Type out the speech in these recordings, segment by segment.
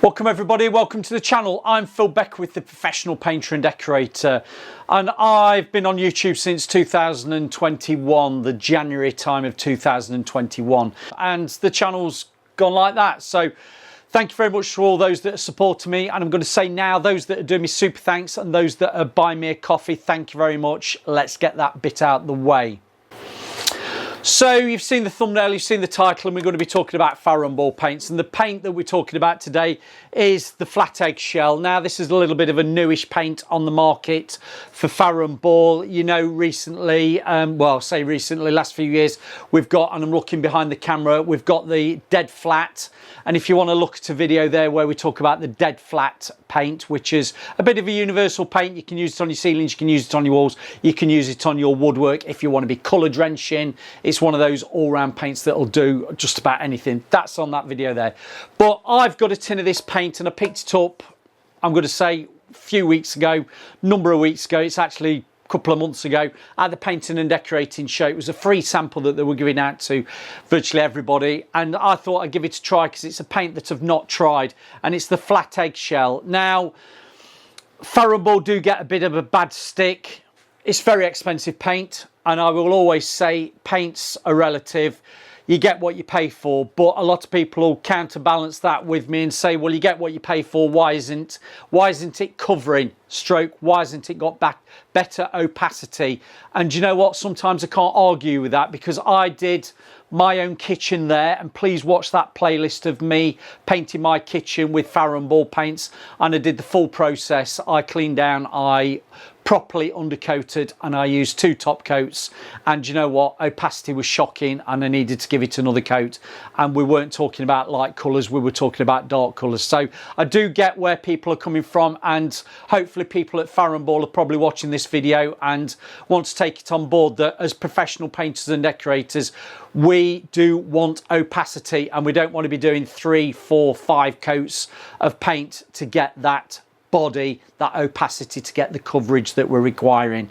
Welcome everybody, welcome to the channel. I'm Phil Becker with the Professional Painter and Decorator, and I've been on YouTube since 2021, the January time of 2021, and the channel's gone like that. So thank you very much to all those that are supporting me, and I'm going to say now, those that are doing me super thanks and those that are buying me a coffee, thank you very much. Let's get that bit out the way. So you've seen the thumbnail, you've seen the title, and we're going to be talking about Farrow Ball paints, and the paint that we're talking about today is the Flat Eggshell. Now this is a little bit of a newish paint on the market for Farrow Ball. You know, recently, well, say recently, last few years, we've got, and I'm looking behind the camera, we've got the Dead Flat, and if you want to look at a video there where we talk about the Dead Flat paint, which is a bit of a universal paint, you can use it on your ceilings, you can use it on your walls, you can use it on your woodwork if you want to be colour drenching. It's one of those all-round paints that'll do just about anything. That's on that video there. But I've got a tin of this paint and I picked it up, I'm going to say a few weeks ago, number of weeks ago. It's actually a couple of months ago at the painting and decorating show. It was a free sample that they were giving out to virtually everybody, and I thought I'd give it a try because it's a paint that I've not tried, and it's the Flat Eggshell. Now, Farrow Ball do get a bit of a bad stick. It's very expensive paint, and I will always say paints are relative. You get what you pay for, but a lot of people will counterbalance that with me and say, well, you get what you pay for, why isn't it covering, stroke, why hasn't it got back better opacity? And you know what, sometimes I can't argue with that, because I did my own kitchen there, and please watch that playlist of me painting my kitchen with Farrow Ball paints, and I did the full process. I cleaned down, I properly undercoated, and I used 2 top coats, and you know what, opacity was shocking, and I needed to give it another coat. And we weren't talking about light colours, we were talking about dark colours. So I do get where people are coming from, and hopefully people at Farrow Ball are probably watching this video and want to take it on board that as professional painters and decorators, we do want opacity, and we don't want to be doing 3, 4, 5 coats of paint to get that body, that opacity, to get the coverage that we're requiring.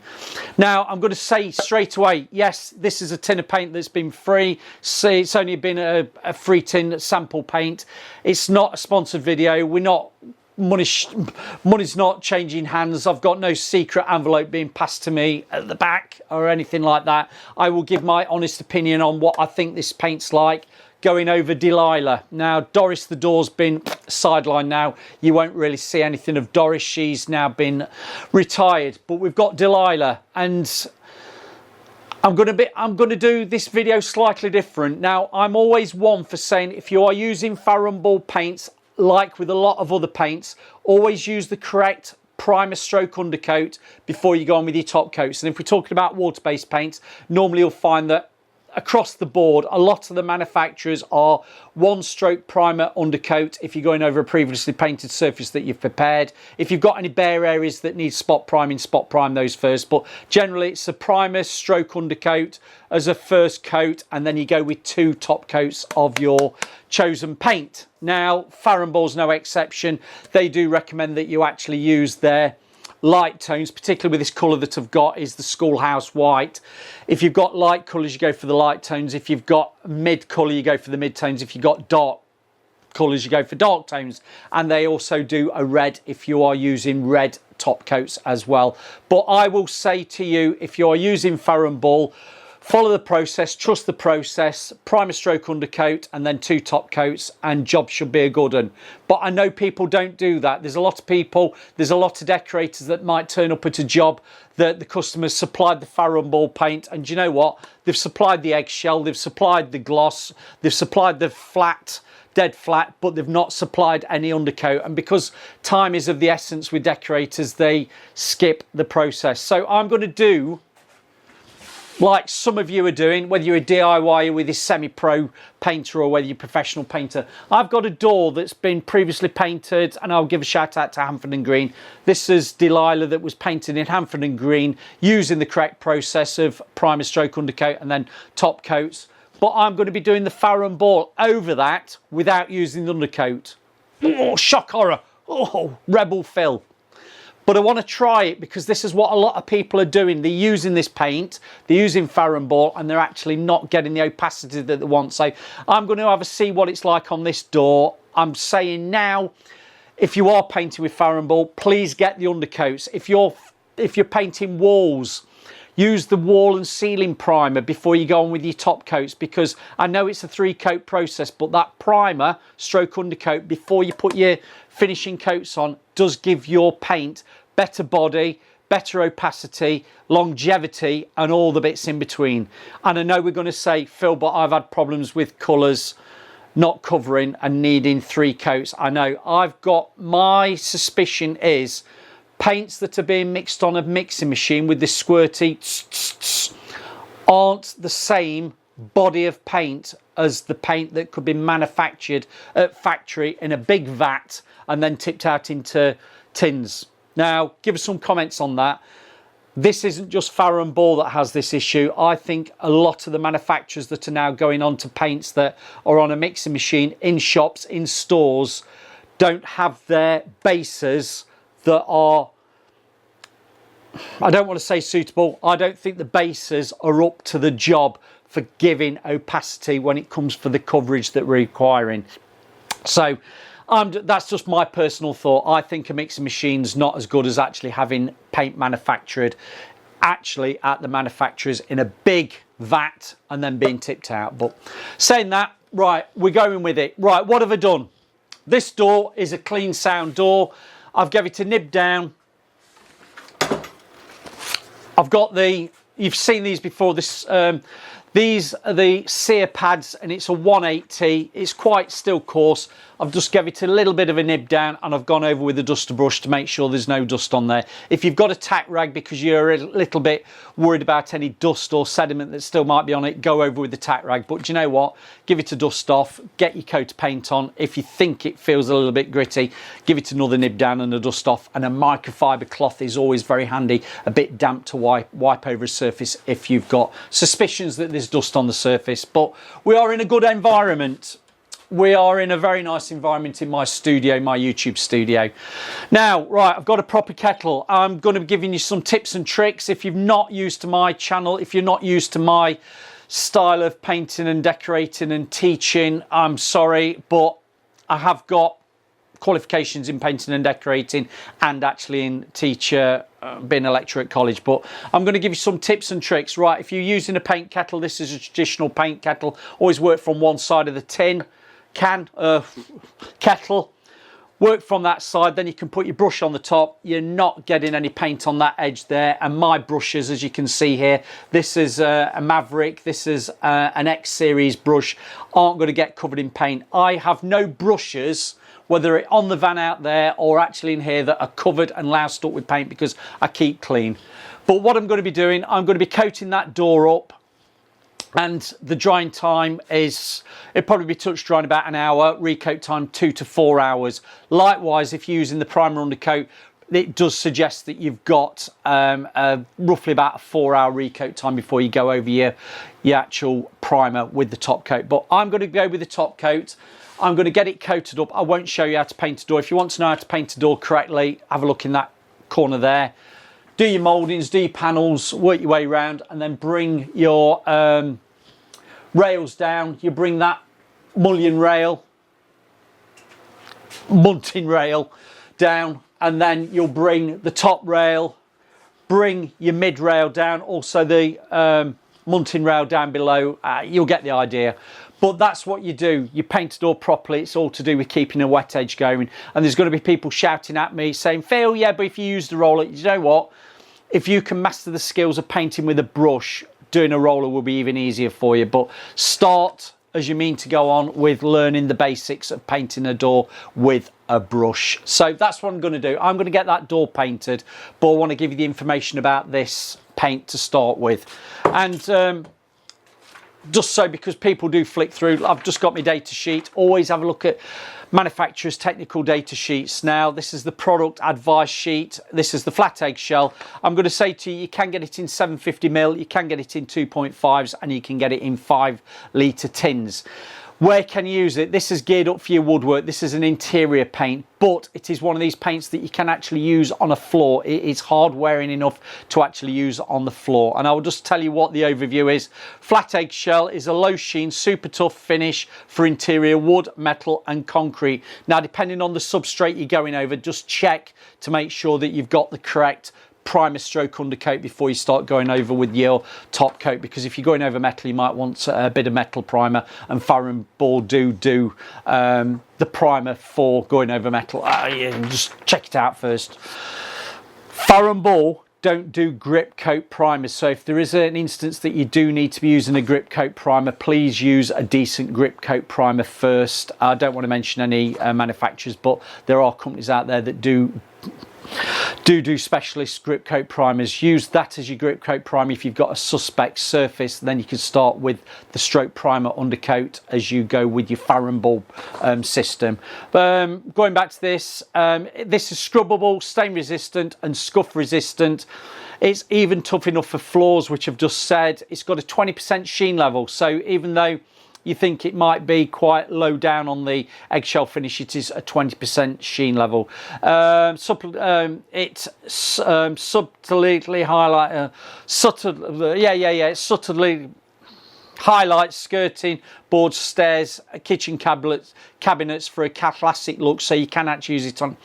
Now I'm going to say straight away, yes, this is a tin of paint that's been free. See, it's only been a free tin sample paint. It's not a sponsored video. We're not, money's not changing hands. I've got no secret envelope being passed to me at the back or anything like that. I will give my honest opinion on what I think this paint's like. Going over Delilah. Now, Doris the door's been sidelined now. You won't really see anything of Doris. She's now been retired. But we've got Delilah, and I'm going to do this video slightly different. Now, I'm always one for saying, if you are using Farrow Ball paints, like with a lot of other paints, always use the correct primer stroke undercoat before you go on with your top coats. And if we're talking about water-based paints, normally you'll find that across the board, a lot of the manufacturers are 1-stroke primer undercoat if you're going over a previously painted surface that you've prepared. If you've got any bare areas that need spot prime those first. But generally it's a primer stroke undercoat as a first coat, and then you go with 2 top coats of your chosen paint. Now, Farrow Ball's no exception. They do recommend that you actually use their light tones, particularly with this colour that I've got is the Schoolhouse White. If you've got light colours, you go for the light tones. If you've got mid colour, you go for the mid tones. If you've got dark colours, you go for dark tones. And they also do a red if you are using red top coats as well. But I will say to you, if you are using Farrow Ball, follow the process, trust the process, primer stroke undercoat, and then 2 top coats, and job should be a good one. But I know people don't do that. There's a lot of people, there's a lot of decorators that might turn up at a job that the customers supplied the Farrow Ball paint, and do you know what? They've supplied the eggshell, they've supplied the gloss, they've supplied the flat, dead flat, but they've not supplied any undercoat. And because time is of the essence with decorators, they skip the process. So I'm going to do like some of you are doing, whether you're a DIYer with this semi-pro painter or whether you're a professional painter. I've got a door that's been previously painted, and I'll give a shout out to Hanford and Green. This is Delilah that was painted in Hanford and Green using the correct process of primer stroke undercoat and then top coats. But I'm going to be doing the Farrow Ball over that without using the undercoat. Oh, shock horror. Oh, Rebel Phil. But I want to try it because this is what a lot of people are doing. They're using this paint, they're using Farrow Ball, and they're actually not getting the opacity that they want. So I'm going to have a see what it's like on this door. I'm saying now, if you are painting with Farrow Ball, please get the undercoats. If you're painting walls, use the wall and ceiling primer before you go on with your top coats, because I know it's a 3-coat process, but that primer stroke undercoat before you put your finishing coats on does give your paint better body, better opacity, longevity, and all the bits in between. And I know we're going to say, Phil, but I've had problems with colours not covering and needing 3 coats. I know. I've got, my suspicion is paints that are being mixed on a mixing machine with this squirty aren't the same body of paint as the paint that could be manufactured at factory in a big vat and then tipped out into tins. Now, give us some comments on that. This isn't just Farrow Ball that has this issue. I think a lot of the manufacturers that are now going on to paints that are on a mixing machine in shops, in stores, don't have their bases that are, I don't want to say suitable, I don't think the bases are up to the job for giving opacity when it comes for the coverage that we're requiring. So that's just my personal thought. I think a mixing machine's not as good as actually having paint manufactured actually at the manufacturers in a big vat and then being tipped out. But saying that, right, we're going with it. Right, what have I done? This door is a clean sound door. I've given it a nib down. I've got the, you've seen these before, this these are the sear pads, and it's a 180. It's quite still coarse. I've just given it a little bit of a nib down, and I've gone over with a duster brush to make sure there's no dust on there. If you've got a tack rag because you're a little bit worried about any dust or sediment that still might be on it, go over with the tack rag. But do you know what? Give it a dust off, get your coat of paint on. If you think it feels a little bit gritty, give it another nib down and a dust off. And a microfiber cloth is always very handy, a bit damp to wipe over a surface if you've got suspicions that there's dust on the surface. But we are in a good environment. We are in a very nice environment in my studio, my YouTube studio. Now, right, I've got a proper kettle. I'm going to be giving you some tips and tricks. If you're not used to my channel, if you're not used to my style of painting and decorating and teaching, I'm sorry, but I have got qualifications in painting and decorating and actually in being a lecturer at college. But I'm going to give you some tips and tricks. Right, if you're using a paint kettle, this is a traditional paint kettle. Always work from one side of the kettle. Work from that side, then you can put your brush on the top. You're not getting any paint on that edge there. And my brushes, as you can see here, this is a Maverick, this is an X series brush, aren't going to get covered in paint. I have no brushes, whether it's on the van out there or actually in here, that are covered and loused up with paint because I keep clean. But what I'm going to be doing, I'm going to be coating that door up, and the drying time is, it'll probably be touch dry in about an hour, recoat time 2 to 4 hours. Likewise, if you're using the primer undercoat, it does suggest that you've got roughly about a 4-hour recoat time before you go over your actual primer with the top coat. But I'm going to go with the top coat. I'm going to get it coated up. I won't show you how to paint a door. If you want to know how to paint a door correctly, have a look in that corner there. Do your mouldings, do your panels, work your way around, and then bring your rails down. You bring that mullion rail, munting rail down, and then you'll bring the top rail, bring your mid rail down, also the munting rail down below. You'll get the idea. But that's what you do. You paint a door properly. It's all to do with keeping a wet edge going. And there's going to be people shouting at me saying, Phil, yeah, but if you use the roller, you know what? If you can master the skills of painting with a brush, doing a roller will be even easier for you. But start as you mean to go on with learning the basics of painting a door with a brush. So that's what I'm going to do. I'm going to get that door painted, but I want to give you the information about this paint to start with. And just so, because people do flick through, I've just got my data sheet. Always have a look at manufacturers' technical data sheets. Now, this is the product advice sheet. This is the flat eggshell. I'm going to say to you, you can get it in 750ml, you can get it in 2.5s, and you can get it in 5 litre tins. Where can you use it? This is geared up for your woodwork. This is an interior paint, but it is one of these paints that you can actually use on a floor. It is hard wearing enough to actually use on the floor. And I will just tell you what the overview is. Flat Eggshell is a low sheen, super tough finish for interior wood, metal and concrete. Now, depending on the substrate you're going over, just check to make sure that you've got the correct primer stroke undercoat before you start going over with your top coat, because if you're going over metal you might want a bit of metal primer, and Farrow Ball do the primer for going over metal. Yeah, just check it out first. Farrow Ball don't do grip coat primers, so if there is an instance that you do need to be using a grip coat primer, please use a decent grip coat primer first. I don't want to mention any manufacturers, but there are companies out there that do specialist grip coat primers. Use that as your grip coat primer if you've got a suspect surface. Then you can start with the stroke primer undercoat as you go with your Farrow Ball system. Going back to this, this is scrubbable, stain resistant and scuff resistant. It's even tough enough for floors, which I've just said. It's got a 20% sheen level, so even though you think it might be quite low down on the eggshell finish, it is a 20% sheen level. It's subtly highlight, it subtly highlights skirting, boards, stairs, kitchen cabinets for a classic look, so you can actually use it on.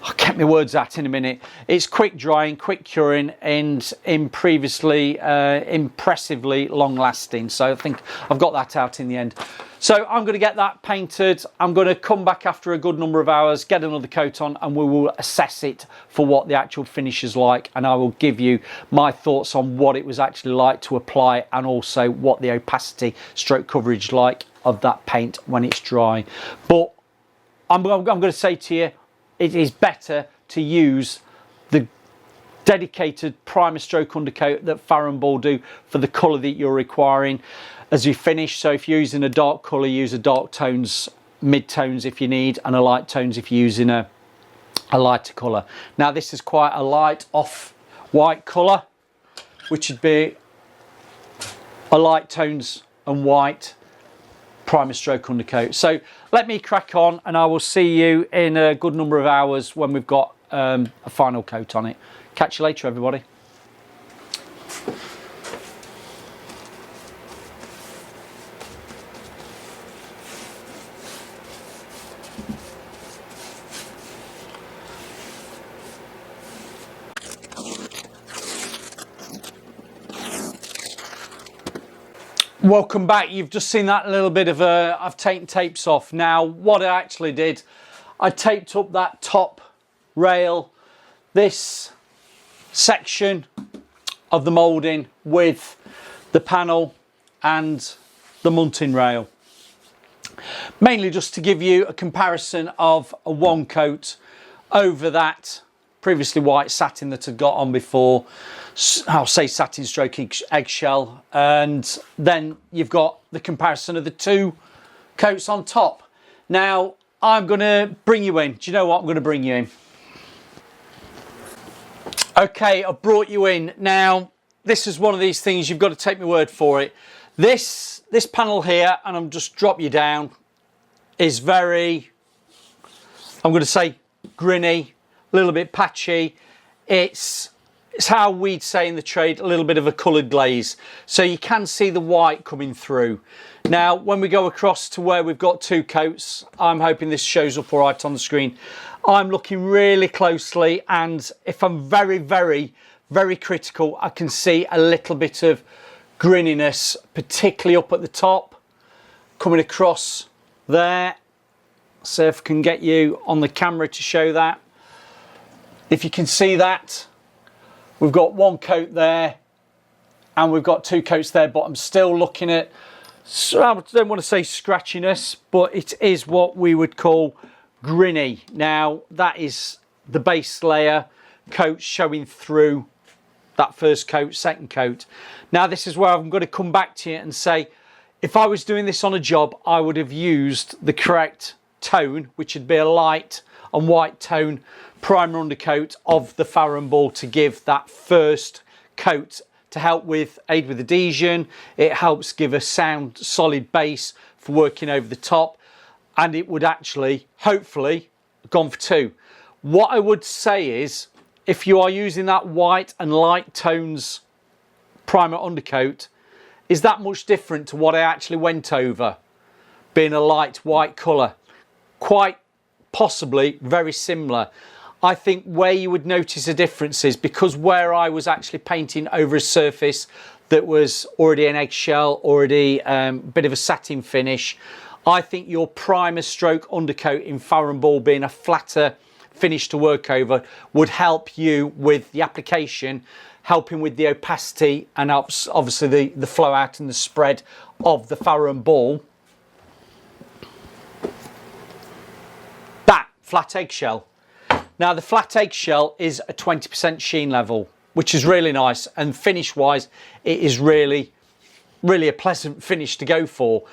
I'll get my words out in a minute. It's quick drying, quick curing, and impressively long lasting. So I think I've got that out in the end. So I'm going to get that painted. I'm going to come back after a good number of hours, get another coat on, and we will assess it for what the actual finish is like. And I will give you my thoughts on what it was actually like to apply, and also what the opacity stroke coverage like of that paint when it's dry. But I'm going to say to you, it is better to use the dedicated primer stroke undercoat that Farrow Ball do for the colour that you're requiring as you finish. So if you're using a dark colour, use a dark tones, mid tones if you need, and a light tones if you're using a lighter colour. Now this is quite a light off white colour, which would be a light tones and white primer stroke undercoat. So let me crack on, and I will see you in a good number of hours when we've got a final coat on it. Catch you later, everybody. Welcome back. You've just seen that little bit of I've taken tapes off. Now what I actually did, I taped up that top rail, this section of the moulding with the panel and the munting rail, mainly just to give you a comparison of a one coat over that previously white satin that I'd got on before. I'll say satin stroke eggshell, and then you've got the comparison of the two coats on top. Now I'm going to bring you in. Do you know what? I'm going to bring you in. Okay, I've brought you in. Now this is one of these things, you've got to take my word for it. This panel here, and I'm just drop you down, is very, I'm going to say, grinny, a little bit patchy. It's how we'd say in the trade, a little bit of a coloured glaze. So you can see the white coming through. Now, when we go across to where we've got two coats, I'm hoping this shows up all right on the screen. I'm looking really closely, and if I'm very, very, very critical, I can see a little bit of grinniness, particularly up at the top, coming across there. So if I can get you on the camera to show that. If you can see that, we've got one coat there and we've got two coats there, but I'm still looking at, I don't want to say scratchiness, but it is what we would call grinny. Now that is the base layer coat showing through that first coat, second coat. Now this is where I'm going to come back to you and say, if I was doing this on a job, I would have used the correct tone, which would be a light and white tone primer undercoat of the Farrow Ball to give that first coat to help with aid with adhesion. It helps give a sound solid base for working over the top, and it would actually, hopefully, have gone for 2. What I would say is, if you are using that white and light tones primer undercoat, is that much different to what I actually went over, being a light white colour? Quite possibly very similar. I think where you would notice a difference is because where I was actually painting over a surface that was already an eggshell, already a bit of a satin finish, I think your primer stroke undercoat in Farrow Ball, being a flatter finish to work over, would help you with the application, helping with the opacity and obviously the flow out and the spread of the Farrow Ball. That flat eggshell. Now the flat eggshell is a 20% sheen level, which is really nice, and finish wise it is really a pleasant finish to go for.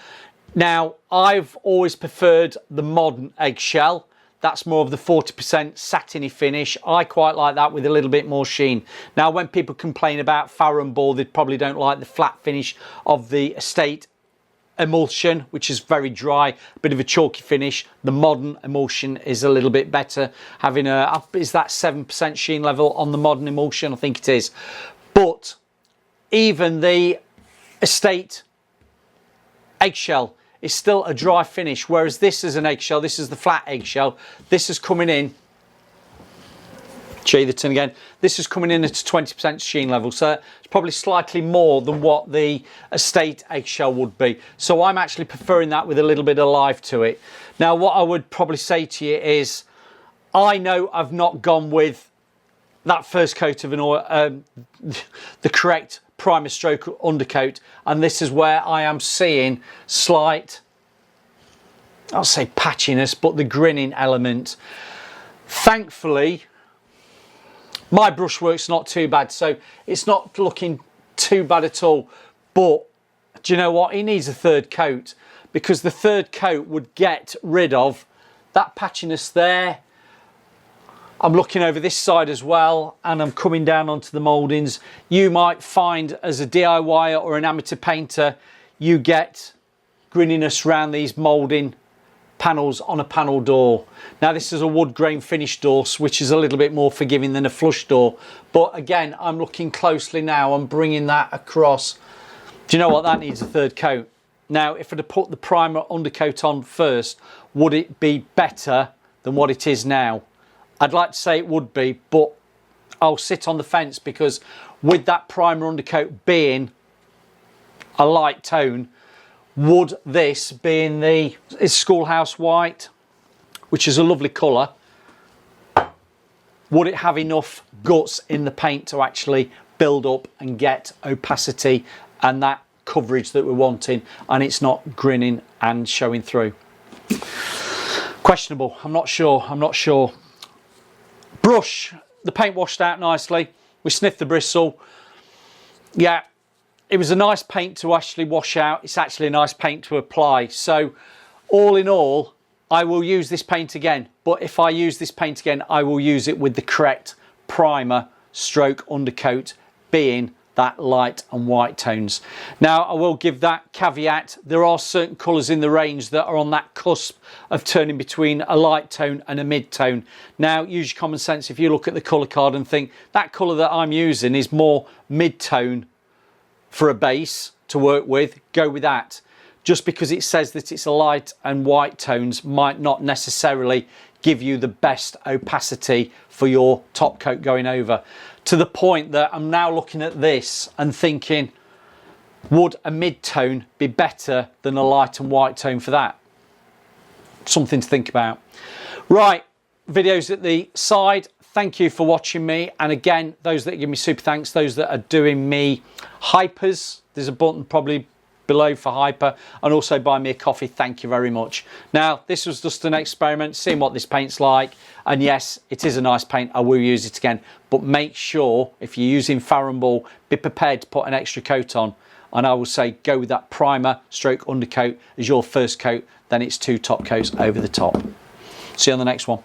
Now I've always preferred the modern eggshell. That's more of the 40% satiny finish. I quite like that with a little bit more sheen. Now when people complain about Farrow Ball, they probably don't like the flat finish of the estate emulsion, which is very dry, a bit of a chalky finish. The modern emulsion is a little bit better, having a, is that 7% sheen level on the modern emulsion? I think it is. But even the estate eggshell is still a dry finish, whereas this is an eggshell, this is the flat eggshell. This is coming in, show you the tin again, this is coming in at a 20% sheen level, so it's probably slightly more than what the estate eggshell would be. So I'm actually preferring that with a little bit of life to it. Now what I would probably say to you is, I know I've not gone with that first coat of an oil, the correct primer stroke undercoat, and this is where I am seeing slight, I'll say patchiness, but the grinning element. Thankfully my brushwork's not too bad, so it's not looking too bad at all. But do you know what, he needs a third coat, because the third coat would get rid of that patchiness there. I'm looking over this side as well, and I'm coming down onto the mouldings. You might find as a DIYer or an amateur painter, you get grinniness around these moulding panels on a panel door. Now this is a wood grain finish door, which is a little bit more forgiving than a flush door, but again I'm looking closely now, I'm bringing that across. Do you know what, that needs a third coat. Now if I'd have put the primer undercoat on first, would it be better than what it is now? I'd like to say it would be, but I'll sit on the fence, because with that primer undercoat being a light tone, would this, being the schoolhouse white, which is a lovely colour, would it have enough guts in the paint to actually build up and get opacity and that coverage that we're wanting, and it's not grinning and showing through? Questionable. I'm not sure. Brush, the paint washed out nicely. We sniffed the bristle. Yeah, it was a nice paint to actually wash out. It's actually a nice paint to apply. So all in all, I will use this paint again. But if I use this paint again, I will use it with the correct primer stroke undercoat, being that light and white tones. Now I will give that caveat, there are certain colours in the range that are on that cusp of turning between a light tone and a mid tone. Now use your common sense. If you look at the colour card and think that colour that I'm using is more mid tone for a base to work with, go with that. Just because it says that it's a light and white tones might not necessarily give you the best opacity for your top coat going over. To the point that I'm now looking at this and thinking, would a mid-tone be better than a light and white tone for that? Something to think about. Right, videos at the side. Thank you for watching me, and again, those that give me super thanks, those that are doing me hypers, there's a button probably below for hyper, and also buy me a coffee. Thank you very much. Now this was just an experiment, seeing what this paint's like, and yes, it is a nice paint. I will use it again, but make sure if you're using Farrow Ball, be prepared to put an extra coat on, and I will say go with that primer stroke undercoat as your first coat, then it's 2 top coats over the top. See you on the next one.